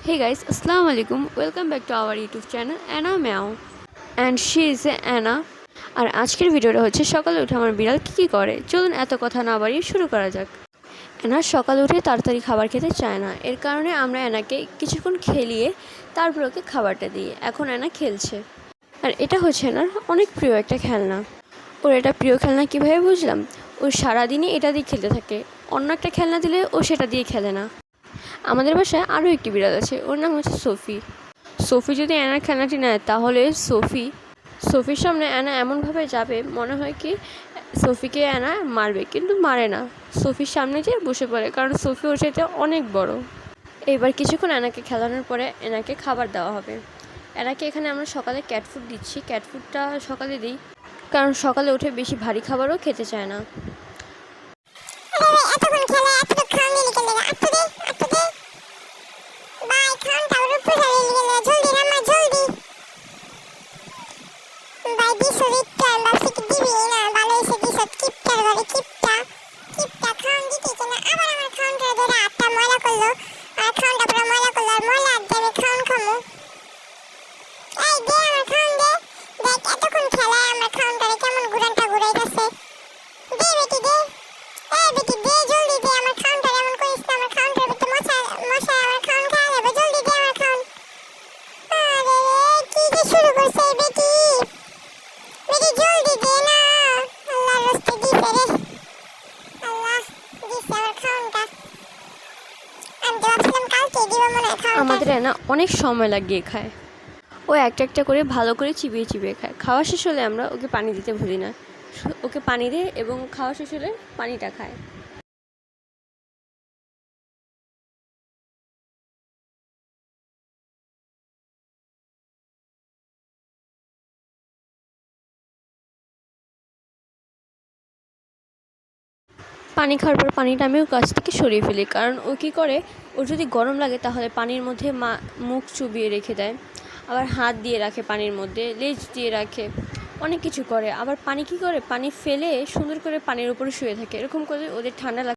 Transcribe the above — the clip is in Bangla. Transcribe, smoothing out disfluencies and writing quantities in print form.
Hey guys, Assalamu alaikum. Welcome back to our YouTube channel Anna Meow. And she is Anna. আর আজকের ভিডিওটা হচ্ছে সকালে উঠে আমার বিড়াল কী করে। চলুন এত কথা না বাড়িয়ে শুরু করা যাক। অ্যানা সকালে উঠে তাড়াতাড়ি খাবার খেতে চায় না, এর কারণে আমরা অ্যানাকে কিছুক্ষণ খেলিয়ে তারপর ওকে খাবারটা দিই। এখন অ্যানা খেলছে, আর এটা হচ্ছে অ্যানার অনেক প্রিয় একটা খেলনা। ওর এটা প্রিয় খেলনা কীভাবে বুঝলাম, ও সারাদিনই এটা দিয়ে খেলতে থাকে। অন্য একটা খেলনা দিলে ও সেটা দিয়ে খেলে না। আমাদের বাসায় আরও একটি বিড়াল আছে, ওর নাম হচ্ছে সোফি। সোফি যদি অ্যানার খেলনাটি নেয় তাহলে সোফির সামনে অ্যানা এমনভাবে যাবে মনে হয় কি সোফিকে অ্যানা মারবে, কিন্তু মারে না। সোফির সামনে যেয়ে বসে পড়ে, কারণ সোফি ওর চাইতে অনেক বড়। এবার কিছুক্ষণ অ্যানাকে খেলানোর পরে অ্যানাকে খাবার দেওয়া হবে। অ্যানাকে এখানে আমরা সকালে ক্যাট ফুড দিচ্ছি। ক্যাট ফুডটা সকালে দিই কারণ সকালে উঠে বেশি ভারী খাবারও খেতে চায় না। আমাদের অ্যানা অনেক সময় লাগিয়ে খায়। ও একটা একটা করে ভালো করে চিবিয়ে চিবিয়ে খায়। খাওয়া শেষ হলে আমরা ওকে পানি দিতে ভুলি না, ওকে পানি দিই এবং খাওয়া শেষ হলে পানিটা খায়। পানি খাওয়ার পর পানিটা আমি ওর কাছ থেকে সরিয়ে ফেলি, কারণ ও কী করে, ওর যদি গরম লাগে তাহলে পানির মধ্যে মুখ চুবিয়ে রেখে দেয়, আবার হাত দিয়ে রাখে পানির মধ্যে, লেজ দিয়ে রাখে, অনেক কিছু করে। আবার পানি কী করে, পানি ফেলে সুন্দর করে পানির উপরে শুয়ে থাকে। এরকম করে ওদের ঠান্ডা লাগে।